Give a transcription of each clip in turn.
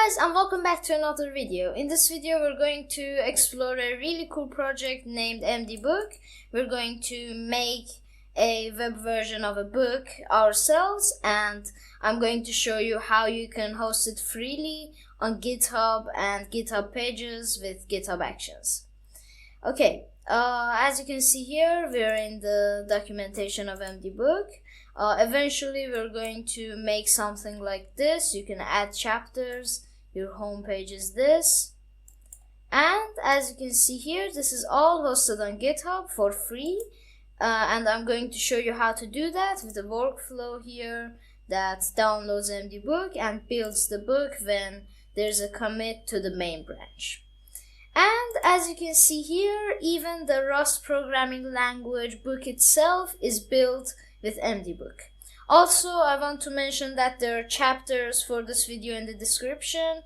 guys, and welcome back to another video. In this video we're going to explore a really cool project named mdBook. We're going to make a web version of a book ourselves, and I'm going to show you how you can host it freely on GitHub and GitHub pages with GitHub Actions. Okay, as you can see here, we're in the documentation of mdBook. Eventually we're going to make something like this. You can add chapters. Your home page is this, and as you can see here, this is all hosted on GitHub for free, and I'm going to show you how to do that with the workflow here that downloads mdBook and builds the book when there's a commit to the main branch. And as you can see here, even the Rust programming language book itself is built with mdBook. Also, I want to mention that there are chapters for this video in the description,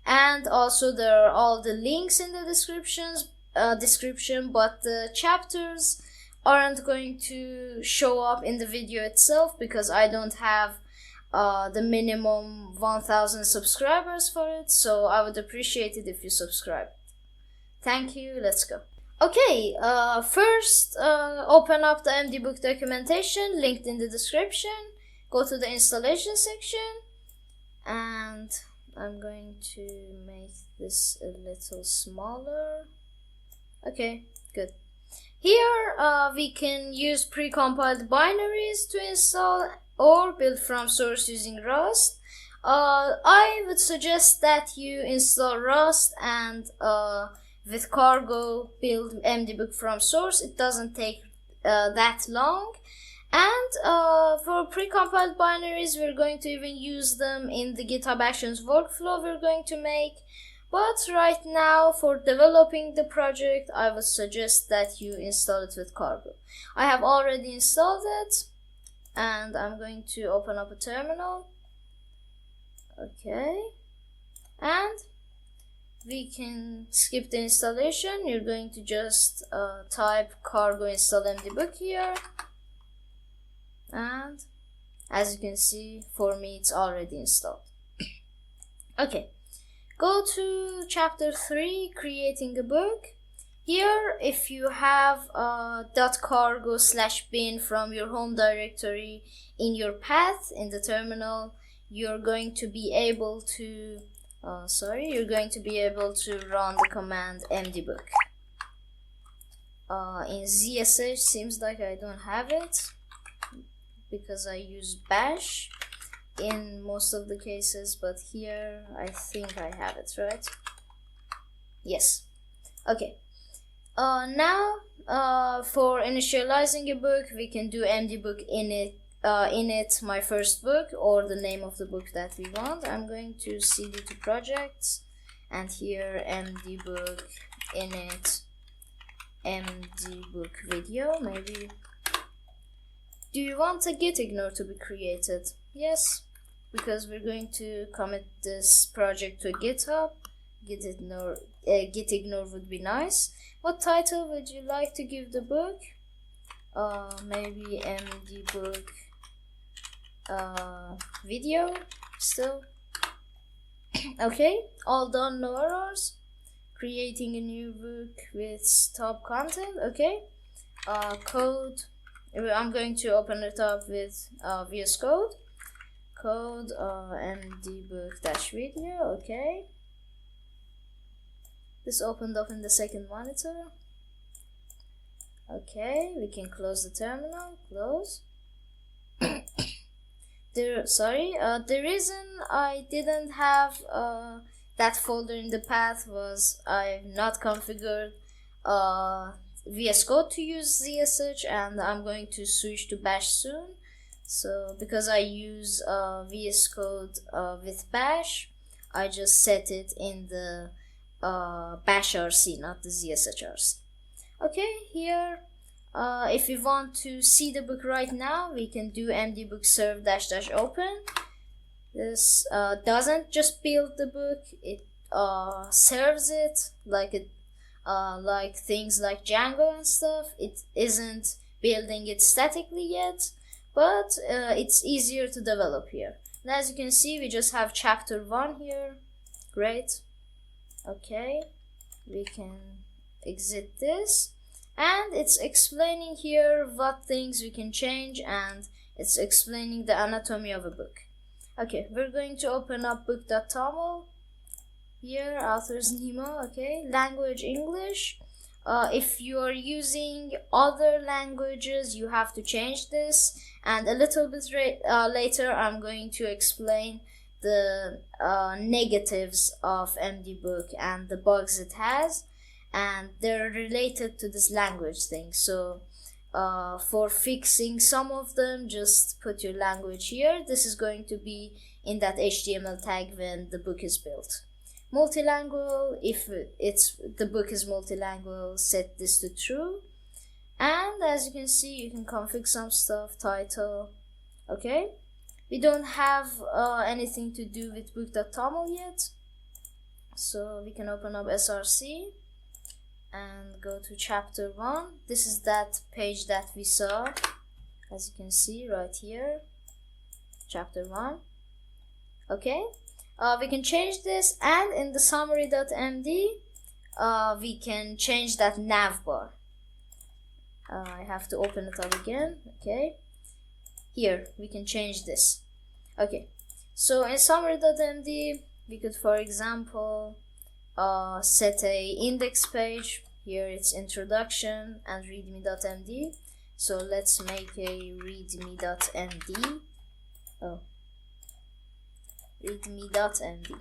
and also there are all the links in the description, but the chapters aren't going to show up in the video itself because I don't have the minimum 1000 subscribers for it, so I would appreciate it if you subscribe. Thank you, let's go. Okay, first open up the mdBook documentation linked in the description, go to the installation section, and I'm going to make this a little smaller. Okay, good. Here we can use pre-compiled binaries to install or build from source using Rust. I would suggest that you install Rust and with Cargo build mdBook from source. It doesn't take that long, and for precompiled binaries we're going to even use them in the GitHub Actions workflow we're going to make, but right now for developing the project I would suggest that you install it with Cargo. I have already installed it, and I'm going to open up a terminal. Okay, and we can skip the installation. You're going to just type cargo install mdBook here, and as you can see, for me it's already installed. Okay, go to chapter 3, creating a book. Here, if you have .cargo/bin from your home directory in your path in the terminal, you're going to be able to you're going to be able to run the command mdBook. In ZSH seems like I don't have it because I use bash in most of the cases, but here I think I have it, right? Yes. Okay. Now for initializing a book, we can do mdBook init my first book, or the name of the book that we want. I'm going to cd to projects, and here mdBook init mdBook video. Maybe. Do you want a git ignore to be created? Yes, because we're going to commit this project to GitHub. Git ignore would be nice. What title would you like to give the book? Maybe mdBook video still. Okay, all done, no errors. Creating a new book with top content. Okay, code. I'm going to open it up with VS Code. Code mdBook-video. Okay, this opened up in the second monitor. Okay, we can close the terminal. Close. The reason I didn't have that folder in the path was I've not configured VS Code to use ZSH, and I'm going to switch to bash soon. So because I use VS Code with bash, I just set it in the bash RC, not the ZSH RC. Okay, here if we want to see the book right now, we can do mdBook serve -- open. This doesn't just build the book, it serves it like things like Django and stuff. It isn't building it statically yet, but it's easier to develop here. And as you can see, we just have chapter 1 here. Great. Okay, we can exit this, and it's explaining here what things we can change, and it's explaining the anatomy of a book. Okay, we're going to open up book.toml. Here, author's Nima. Okay, language English. If you are using other languages, you have to change this, and a little bit later I'm going to explain the negatives of mdBook and the bugs it has, and they're related to this language thing. So for fixing some of them, just put your language here. This is going to be in that HTML tag when the book is built. Multilingual, if the book is multilingual, set this to true. And as you can see, you can configure some stuff, title. Okay, we don't have anything to do with book.toml yet, so we can open up src and go to chapter 1. This is that page that we saw, as you can see right here, chapter 1. Okay, we can change this, and in the summary.md we can change that nav bar. I have to open it up again. Okay, here we can change this. Okay, so in summary.md we could, for example, set a index page. Here it's introduction and readme.md. So let's make a readme.md. Oh, readme.md.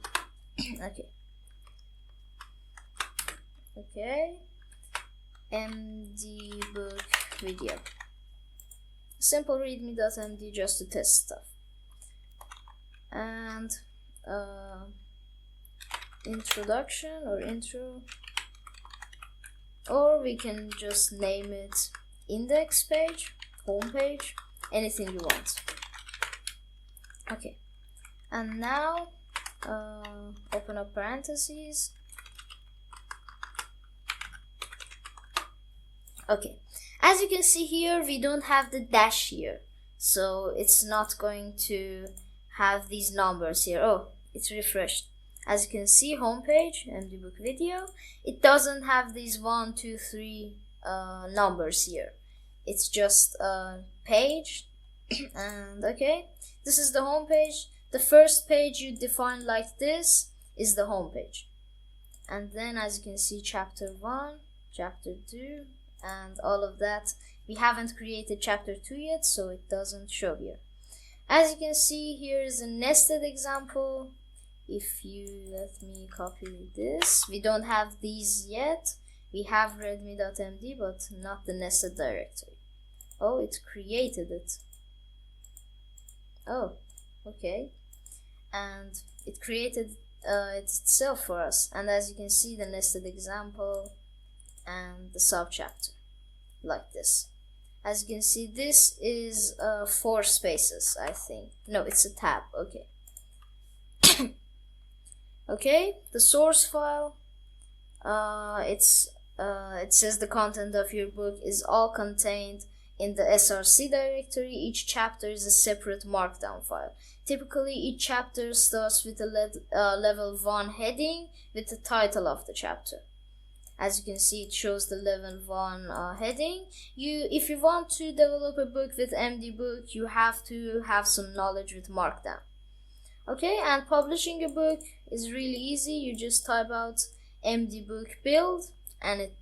Okay, mdBook video. Simple readme.md just to test stuff. And introduction or intro, or we can just name it index page, home page, anything you want. Okay, and now open up parentheses. Okay, as you can see here, we don't have the dash here, so it's not going to have these numbers here. Oh, it's refreshed. As you can see, homepage, mdBook video, it doesn't have these 1, 2, 3 numbers here. It's just a page. And okay, this is the homepage. The first page you define like this is the homepage. And then as you can see, chapter 1, chapter 2, and all of that. We haven't created chapter 2 yet, so it doesn't show here. As you can see, here is a nested example. If you let me copy this, we don't have these yet. We have readme.md, but not the nested directory. Oh, it created it. Oh, okay. And it created it itself for us. And as you can see, the nested example and the subchapter, like this. As you can see, this is 4 spaces, I think. No, it's a tab. Okay. Okay, the source file. It says the content of your book is all contained in the src directory. Each chapter is a separate markdown file. Typically, each chapter starts with a level 1 heading with the title of the chapter. As you can see, it shows the level 1 heading. If you want to develop a book with mdBook, you have to have some knowledge with Markdown. Okay, and publishing a book is really easy. You just type out mdBook build, and it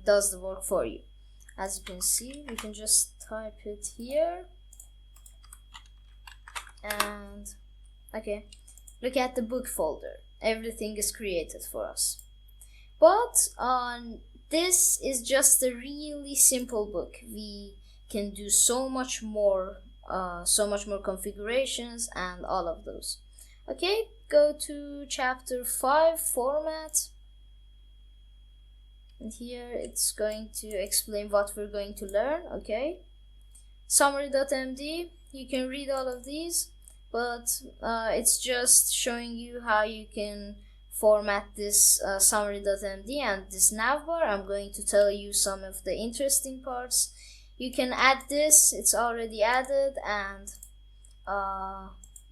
does the work for you. As you can see, we can just type it here. And okay, look at the book folder. Everything is created for us. But this is just a really simple book. We can do so much more configurations and all of those. Okay, go to chapter 5, format. And here it's going to explain what we're going to learn. Okay, summary.md, you can read all of these, but it's just showing you how you can format this summary.md and this navbar. I'm going to tell you some of the interesting parts. You can add this, it's already added, and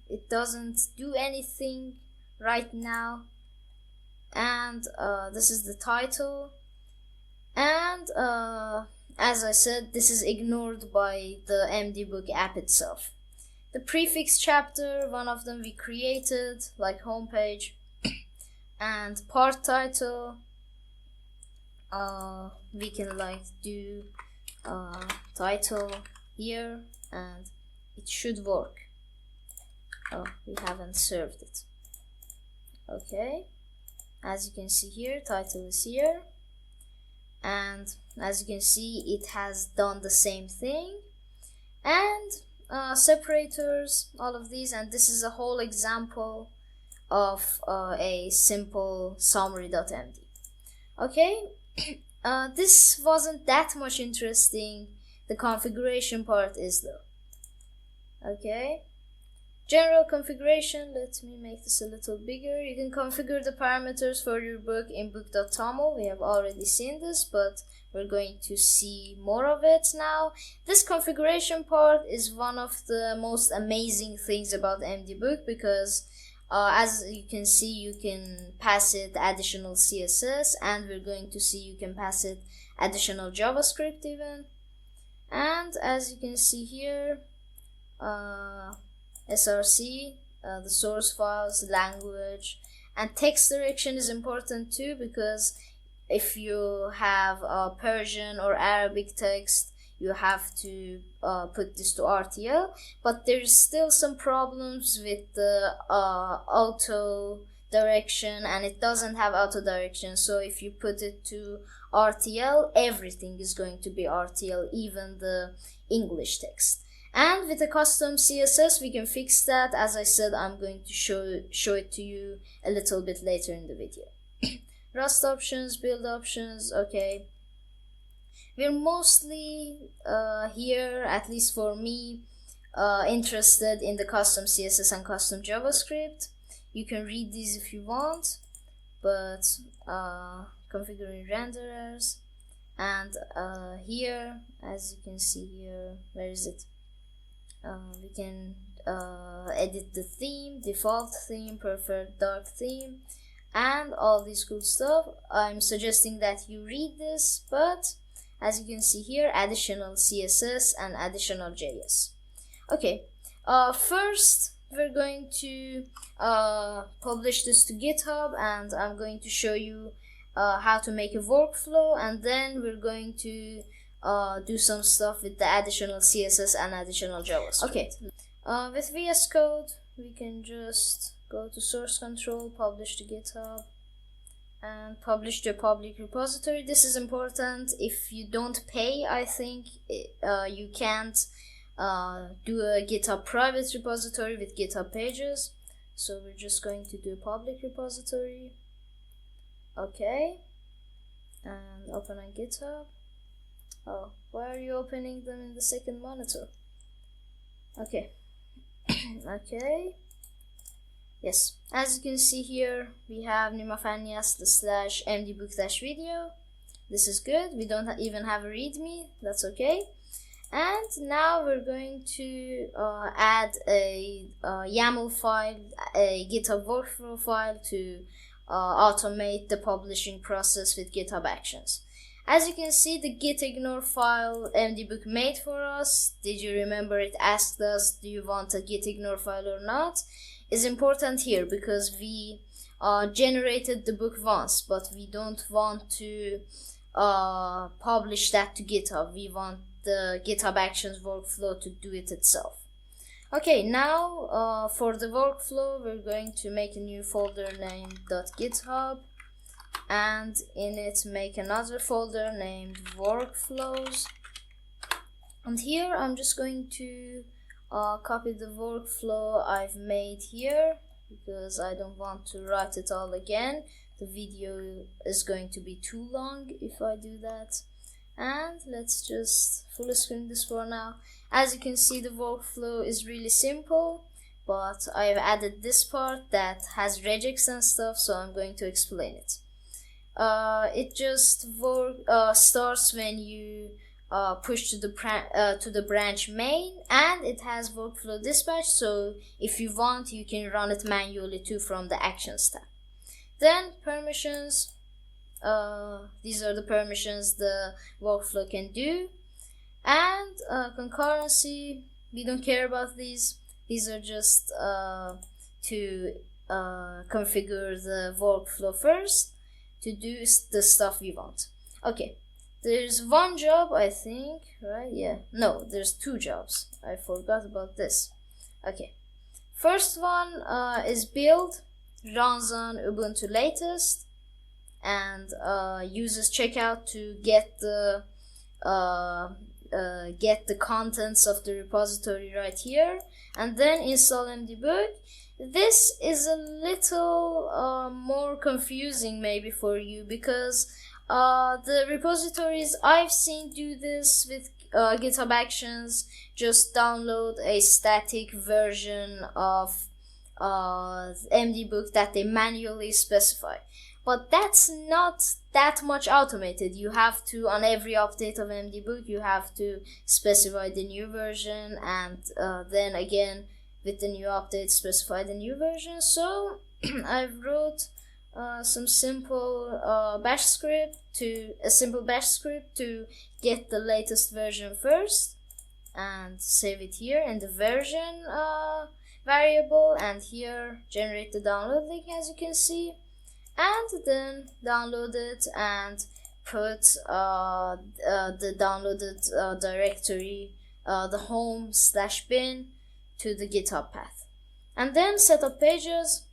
it doesn't do anything right now. and this is the title, and as I said, this is ignored by the mdBook app itself. The prefix chapter, one of them we created, like homepage, and part title, we can like do title here, and it should work. Oh, we haven't served it. Okay, as you can see here, title is here, and as you can see, it has done the same thing, and separators, all of these, and this is a whole example of a simple summary.md. Okay, this wasn't that much interesting. The configuration part is though. Okay, general configuration, let me make this a little bigger. You can configure the parameters for your book in book.toml. We have already seen this, but we're going to see more of it now. This configuration part is one of the most amazing things about mdBook, because as you can see, you can pass it additional CSS, and we're going to see you can pass it additional JavaScript even. And as you can see here, src, the source files, language, and text direction is important too, because if you have Persian or Arabic text, you have to put this to RTL, but there's still some problems with the auto direction, and it doesn't have auto direction. So if you put it to RTL, everything is going to be RTL, even the English text. And with a custom CSS, we can fix that. As I said, I'm going to show it to you a little bit later in the video. Rust options, build options, okay. We're mostly here, at least for me, interested in the custom CSS and custom JavaScript. You can read these if you want, but configuring renderers, and here, as you can see here, where is it? We can edit the theme, default theme, preferred dark theme, and all this cool stuff. I'm suggesting that you read this, but as you can see here, additional CSS and additional JS. Okay, first we're going to publish this to GitHub, and I'm going to show you how to make a workflow, and then we're going to do some stuff with the additional CSS and additional JavaScript. Okay, with VS Code, we can just go to source control, publish to GitHub, and publish to a public repository. This is important. If you don't pay, I think you can't do a GitHub private repository with GitHub pages. So we're just going to do a public repository. Okay, and open on GitHub. Oh, why are you opening them in the second monitor? Okay. Okay. Yes, as you can see here, we have nimafanias / mdBook -video. This is good. We don't even have a readme. That's okay. And now we're going to add a YAML file, a GitHub workflow file to automate the publishing process with GitHub Actions. As you can see, the git ignore file mdBook made for us, did you remember it asked us, do you want a git ignore file or not, is important here, because we generated the book once, but we don't want to publish that to GitHub. We want the GitHub Actions workflow to do it itself. Okay, now for the workflow, we're going to make a new folder named .github, and in it make another folder named workflows, and here I'm just going to copy the workflow I've made here, because I don't want to write it all again. The video is going to be too long if I do that. And let's just full screen this for now. As you can see, the workflow is really simple, but I've added this part that has regex and stuff, so I'm going to explain it. It just starts when you push to the branch main, and it has workflow dispatch, so if you want, you can run it manually too from the actions tab. Then permissions, these are the permissions the workflow can do. And concurrency, we don't care about these. These are just to configure the workflow first to do the stuff we want. Okay, there's one job, I think, right? Yeah, no, there's two jobs. I forgot about this. Okay, first one is build, runs on Ubuntu latest, and uses checkout to get the contents of the repository right here, and then install mdBook. This is a little more confusing maybe for you, because the repositories I've seen do this with GitHub Actions. Just download a static version of mdBook that they manually specify. But that's not that much automated. You have to, on every update of mdBook, you have to specify the new version, and then again with the new update specify the new version. So I wrote some simple bash script to get the latest version first, and save it here in the version variable, and here generate the download link, as you can see, and then download it and put the downloaded directory, the home/bin, to the GitHub path. And then set up pages.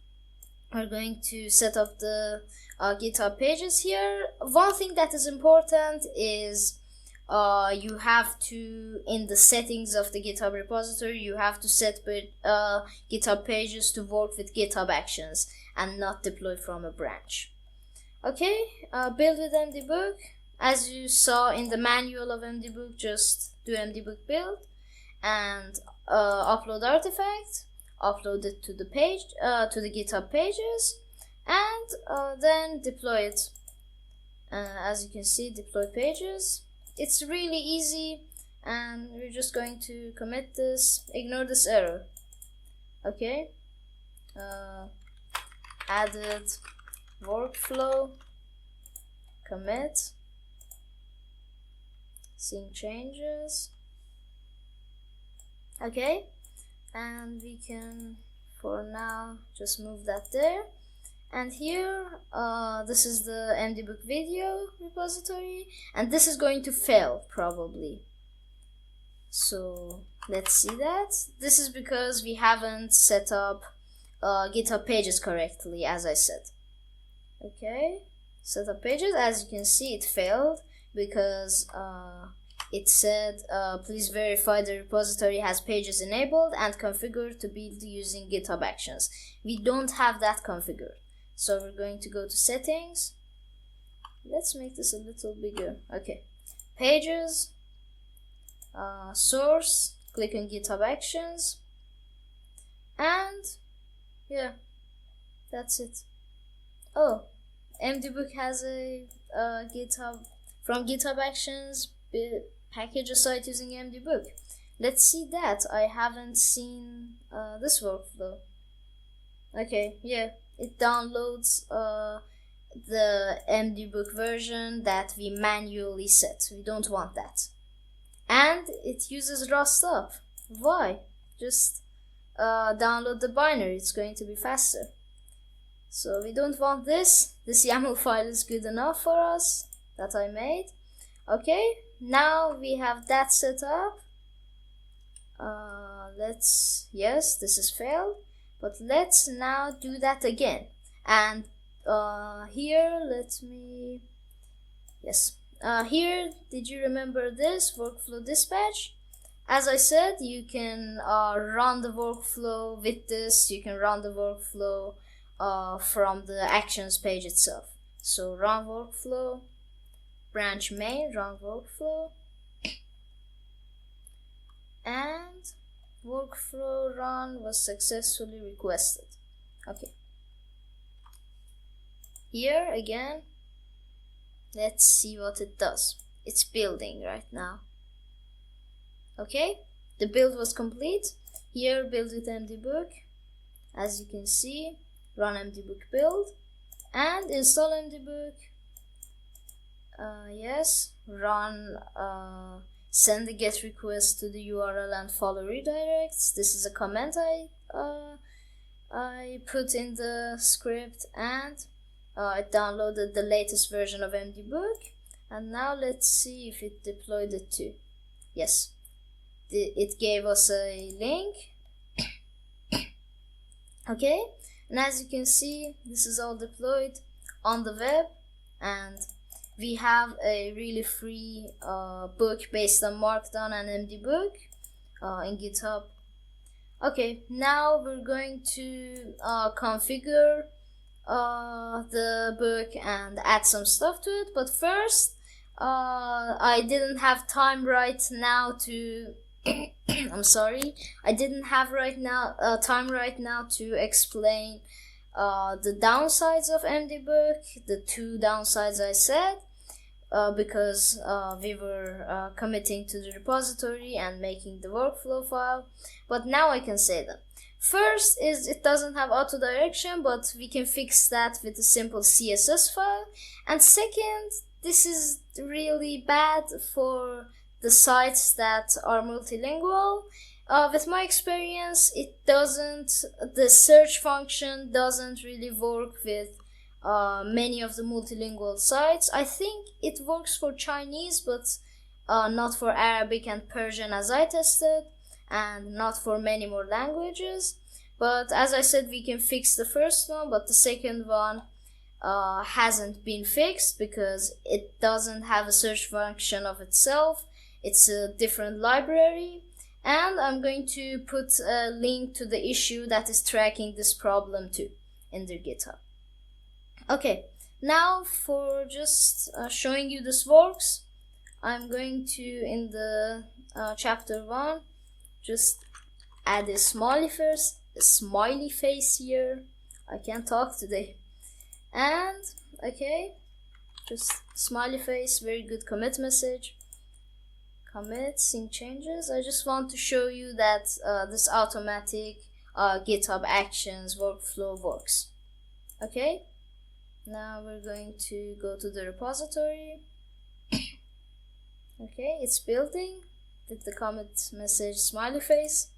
We're going to set up the GitHub pages here. One thing that is important is you have to, in the settings of the GitHub repository, you have to set GitHub pages to work with GitHub Actions and not deploy from a branch. Okay, build with mdBook. As you saw in the manual of mdBook, just do mdBook build and upload artifact, upload it to the page, to the GitHub pages, and then deploy it. As you can see, deploy pages. It's really easy, and we're just going to commit this. Ignore this error. Okay. Added workflow, commit, sync changes. Okay, and we can for now just move that there. And here this is the mdBook video repository, and this is going to fail probably. So let's see that. This is because we haven't set up GitHub pages correctly, as I said. Okay, set up pages. As you can see, it failed because it said please verify the repository has pages enabled and configured to build using GitHub Actions. We don't have that configured, so we're going to go to settings. Let's make this a little bigger. Okay, pages, source, click on GitHub Actions, and yeah, that's it. Oh, mdBook has a from GitHub Actions package aside using mdBook. Let's see that. I haven't seen this workflow. Okay, yeah, it downloads the mdBook version that we manually set. We don't want that. And it uses raw stuff. Why? Just download the binary. It's going to be faster. So we don't want this. This YAML file is good enough for us that I made. Okay, now we have that set up. Yes, this is failed, but let's now do that again. And here, here, did you remember this workflow dispatch? As I said, you can run the workflow with this. You can run the workflow from the actions page itself. So run workflow, branch main, run workflow, and workflow run was successfully requested. Okay. Here again, let's see what it does. It's building right now. Okay, the build was complete. Here, build with mdBook. As you can see, run mdBook build. and install mdBook. Yes, run, send the get request to the URL and follow redirects. This is a comment I put in the script, and it downloaded the latest version of mdBook. And now let's see if it deployed it too. Yes, it gave us a link. Okay, and as you can see, this is all deployed on the web, and we have a really free book based on Markdown and mdBook in GitHub. Okay, now we're going to configure the book and add some stuff to it, but first I didn't have time right now to I'm sorry, I didn't have time right now to explain the downsides of mdBook, the two downsides I said, because we were committing to the repository and making the workflow file, but now I can say them. First is it doesn't have auto direction, but we can fix that with a simple CSS file. And second, this is really bad for the sites that are multilingual. With my experience, the search function doesn't really work with many of the multilingual sites. I think it works for Chinese, but not for Arabic and Persian as I tested, and not for many more languages. But as I said, we can fix the first one, but the second one hasn't been fixed because it doesn't have a search function of itself. It's a different library, and I'm going to put a link to the issue that is tracking this problem too in their GitHub. Okay, now for just showing you this works, I'm going to, in the chapter 1, just add a smiley face here. I can't talk today. And okay, just smiley face, very good commit message. Commit, sync changes. I just want to show you that this automatic GitHub Actions workflow works. Okay, now we're going to go to the repository. Okay, it's building. Did the commit message smiley face.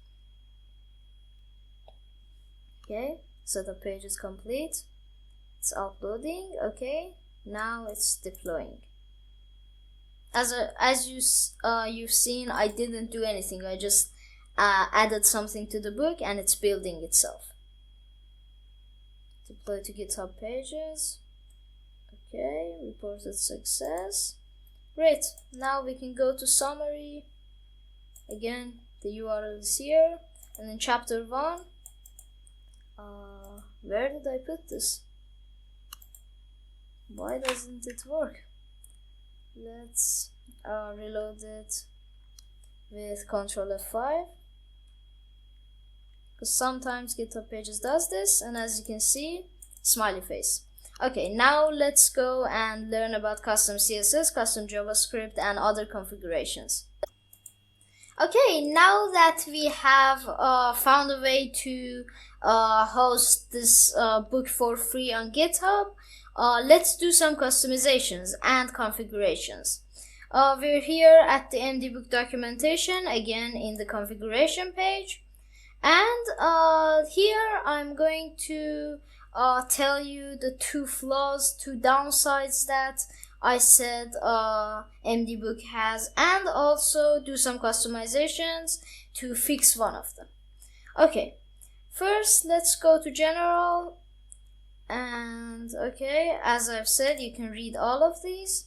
Okay, so the page is complete. It's uploading. Okay, now it's deploying. As you've seen, I didn't do anything. I just added something to the book, and it's building itself. Deploy to GitHub pages. Okay, reported success. Great. Now we can go to summary. Again, the URL is here, and in chapter 1. Where did I put this? Why doesn't it work? Let's reload it with Ctrl F5, because sometimes GitHub Pages does this, and as you can see, smiley face. Okay, now let's go and learn about custom CSS, custom JavaScript, and other configurations. Okay, now that we have found a way to host this book for free on GitHub, let's do some customizations and configurations. We're here at the mdBook documentation, again in the configuration page, and here I'm going to tell you the two downsides that I said mdBook has, and also do some customizations to fix one of them. Okay, first let's go to general, and okay, as I've said, you can read all of these.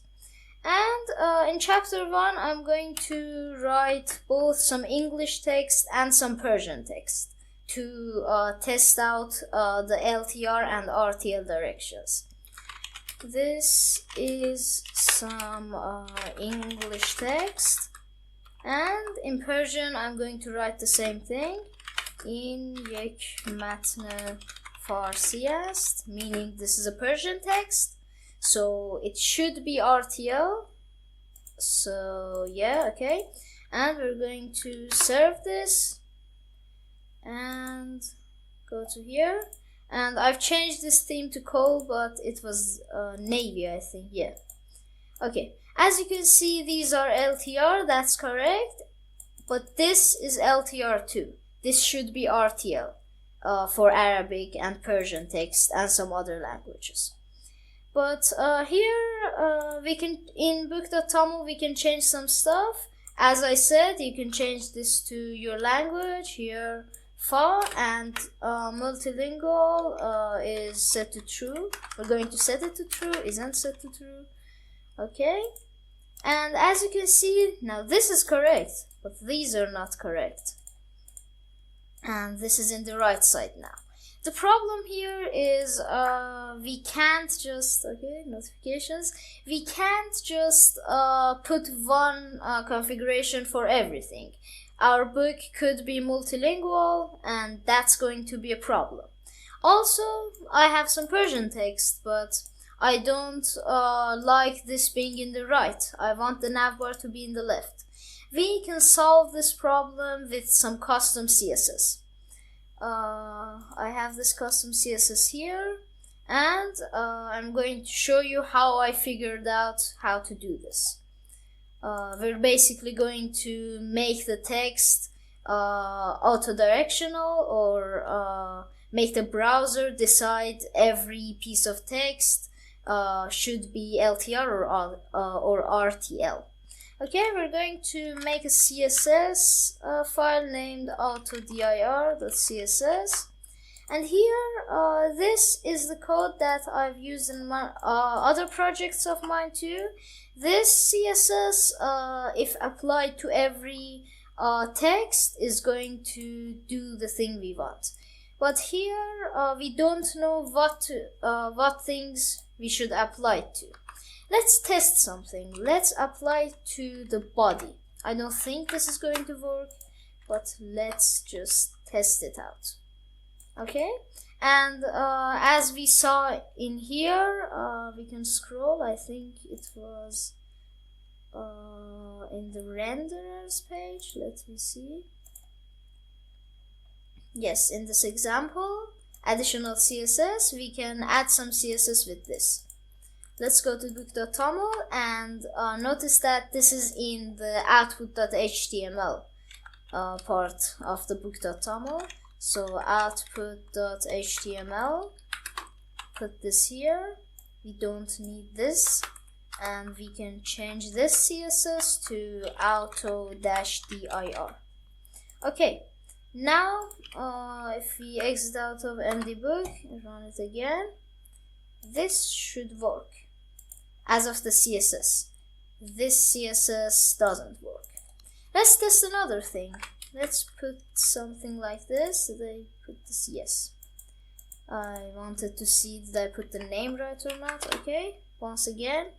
And in chapter 1, I'm going to write both some English text and some Persian text to test out the LTR and RTL directions. This is some English text, and in Persian I'm going to write the same thing. In yek matn farsi ast, meaning this is a Persian text, so it should be RTL. So yeah, okay, and we're going to serve this and go to here, And I've changed this theme to coal, but it was navy, I think. Yeah. Okay. As you can see, these are LTR. That's correct. But this is LTR too. This should be RTL for Arabic and Persian text and some other languages. But here we can, in book.toml, we can change some stuff. As I said, you can change this to your language here, fa, and multilingual is set to true. We're going to set it to true, isn't set to true. Okay. And as you can see, now this is correct, but these are not correct. And this is in the right side now. The problem here is we can't just, okay, notifications, we can't just put one configuration for everything. Our book could be multilingual, and that's going to be a problem. Also, I have some Persian text, but I don't like this being in the right. I want the navbar to be in the left. We can solve this problem with some custom CSS. I have this custom CSS here, and I'm going to show you how I figured out how to do this. We're basically going to make the text auto-directional, or make the browser decide every piece of text should be LTR or RTL. Okay, we're going to make a CSS file named autodir.css, and here this is the code that I've used in my other projects of mine too. This CSS, if applied to every text, is going to do the thing we want. But here we don't know what things we should apply to. Let's test something. Let's apply to the body. I don't think this is going to work, but let's just test it out. Okay, and as we saw in here, we can scroll. I think it was in the renderers page. Let me see. Yes, in this example, additional CSS, we can add some CSS with this. Let's go to book.toml and notice that this is in the output.html part of the book.toml. So output.html, put this here. We don't need this, and we can change this CSS to auto-dir. Okay, now if we exit out of mdBook and run it again, this should work. As of the CSS, this CSS doesn't work. Let's test another thing. Let's put something like this. Did I put this? Yes. I wanted to see did I put the name right or not. Okay, once again.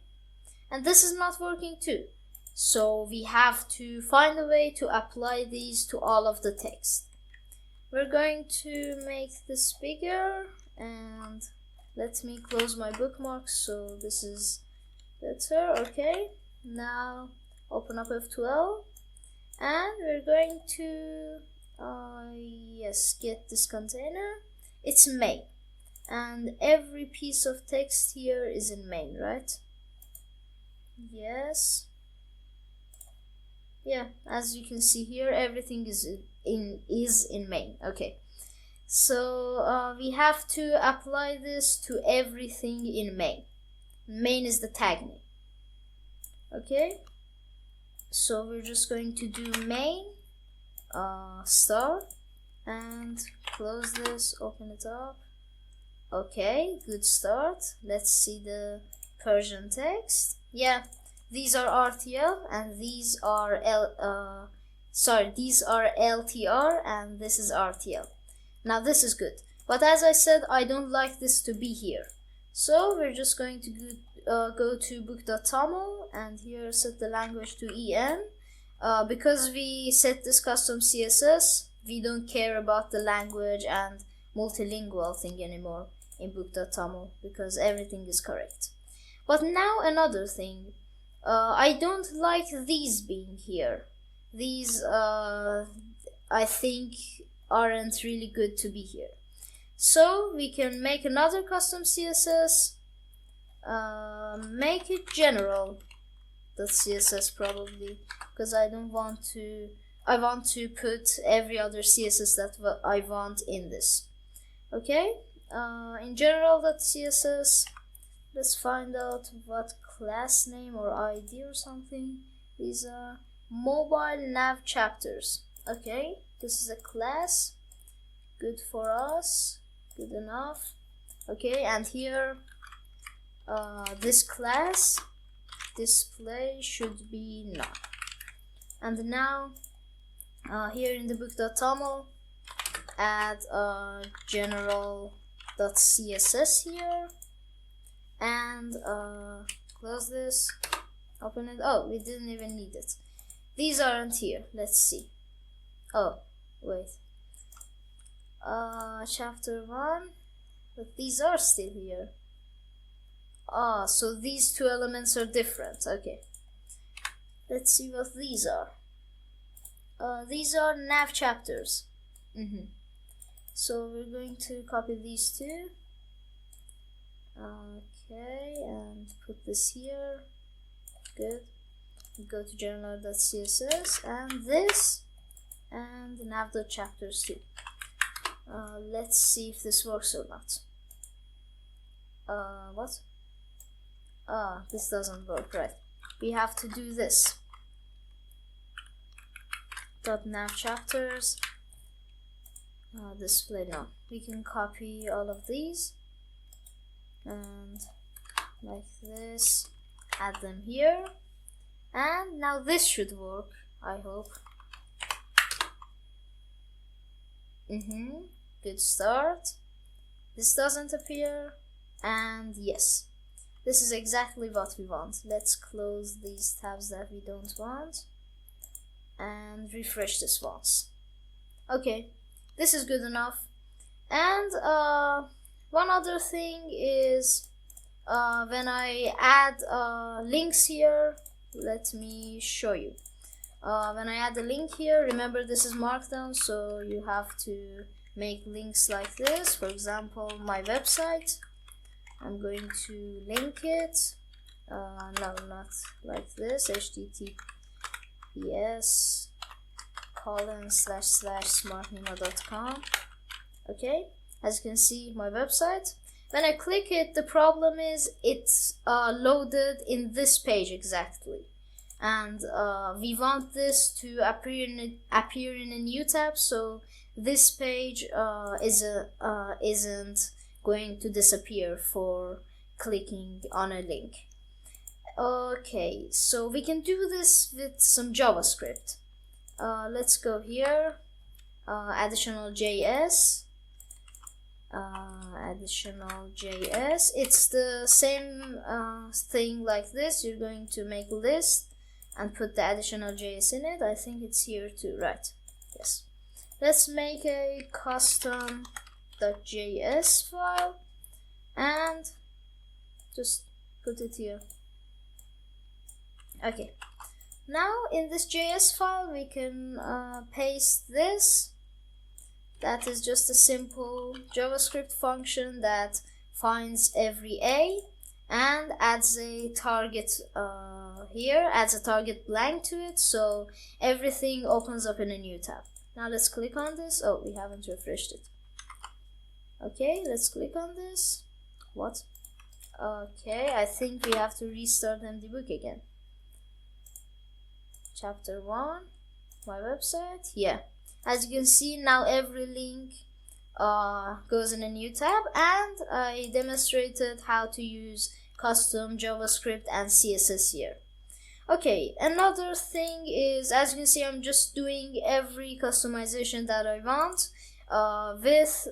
And this is not working too. So we have to find a way to apply these to all of the text. We're going to make this bigger, and let me close my bookmarks so this is better. Okay, now open up F12, and we're going to yes, get this container. It's main, and every piece of text here is in main, right? Yes. Yeah, as you can see here, everything is in main. Okay, so we have to apply this to everything in main. Main is the tag name. Okay, so we're just going to do main star and close this, open it up. Okay, good start. Let's see the Persian text. Yeah, these are RTL and these are these are LTR and this is RTL. Now this is good, but as I said, I don't like this to be here. So we're just going to go to book.toml and here set the language to EN. Because we set this custom CSS, we don't care about the language and multilingual thing anymore in book.toml because everything is correct. But now another thing, I don't like these being here. These I think aren't really good to be here. So we can make another custom CSS, make it general.css probably, because I want to put every other CSS that I want in this. Okay, in general.css, let's find out what class name or ID or something. These are mobile nav chapters. Okay, this is a class, good for us, good enough. Okay, and here this class display should be none. And now here in the book.toml, add general.css here, and close this, open it. Oh, we didn't even need it. These aren't here. Let's see. Oh, wait. Chapter 1, but these are still here. So these two elements are different. Okay. Let's see what these are. These are nav chapters. So we're going to copy these two. Okay, and put this here. Good. Go to general.css and this, and nav.chapters too. Let's see if this works or not. What? This doesn't work, right? We have to do this. .nav chapters, display none. We can copy all of these and like this, add them here, and now this should work, I hope. Good start. This doesn't appear, and yes, this is exactly what we want. Let's close these tabs that we don't want and refresh this once. Okay, this is good enough. And one other thing is when I add links here, let me show you. When I add a link here, remember this is markdown, so you have to make links like this. For example, my website, I'm going to link it. No, not like this. https://smartnima.com. Okay, as you can see, my website. When I click it, the problem is it's loaded in this page exactly, and we want this to appear in a new tab, so this page isn't going to disappear for clicking on a link. Okay, so we can do this with some JavaScript. Let's go here, additional JS. It's the same thing like this. You're going to make a list and put the additional JS in it. I think it's here too, right? Yes. Let's make a custom.js file and just put it here. Okay, now in this JS file we can paste this. That is just a simple JavaScript function that finds every A and adds a target here, adds a target blank to it, so everything opens up in a new tab. Now let's click on this. Oh, we haven't refreshed it. Okay, let's click on this. What? Okay, I think we have to restart mdBook again. Chapter 1, my website. Yeah, as you can see, now every link goes in a new tab, and I demonstrated how to use custom JavaScript and CSS here. Okay, another thing is, as you can see, I'm just doing every customization that I want with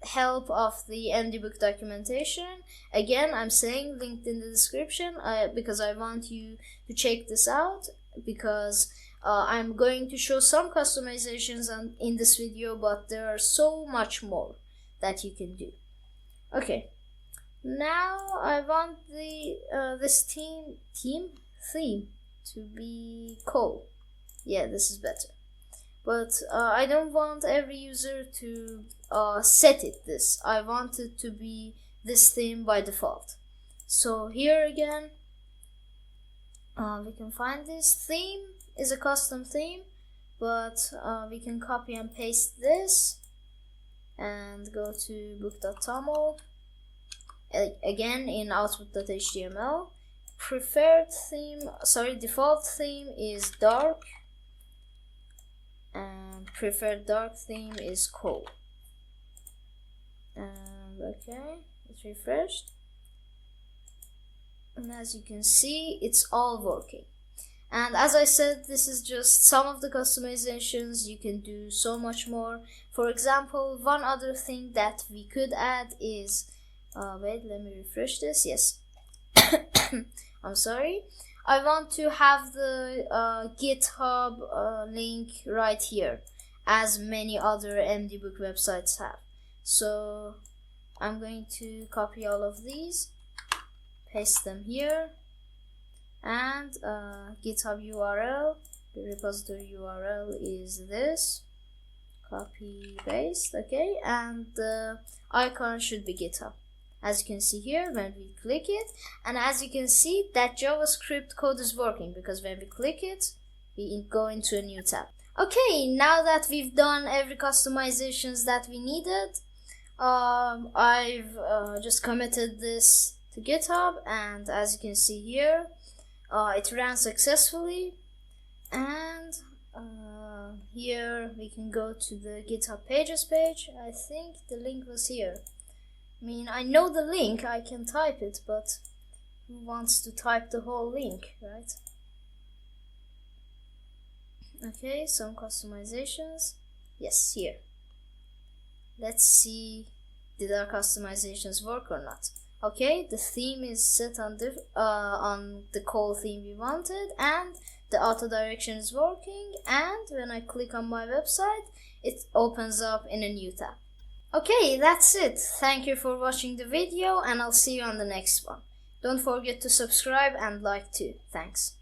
help of the mdBook documentation. Again, I'm saying linked in the description because I want you to check this out, because I'm going to show some customizations in this video, but there are so much more that you can do. Okay, now I want this theme to be cool. Yeah, this is better. but I don't want every user to set this. I want it to be this theme by default. So here again, we can find this theme is a custom theme, but we can copy and paste this and go to book.toml. Again in output.html. Default theme is dark, and preferred dark theme is cold. And okay, it's refreshed, and as you can see, it's all working. And as I said, this is just some of the customizations. You can do so much more. For example, one other thing that we could add is wait, let me refresh this. Yes. I'm sorry. I want to have the GitHub link right here, as many other mdBook websites have. So I'm going to copy all of these, paste them here, and GitHub URL, the repository URL is this. Copy, paste, okay, and the icon should be GitHub. As you can see here, when we click it, and as you can see, that JavaScript code is working, because when we click it, we go into a new tab. Okay, now that we've done every customizations that we needed, I've just committed this to GitHub, and as you can see here, it ran successfully. And here we can go to the GitHub pages page. I think the link was here. I mean, I know the link, I can type it, but who wants to type the whole link, right? Okay, some customizations. Yes, here. Let's see, did our customizations work or not? Okay, the theme is set on the cold theme we wanted, and the auto direction is working, and when I click on my website, it opens up in a new tab. Okay, that's it. Thank you for watching the video, and I'll see you on the next one. Don't forget to subscribe and like too. Thanks.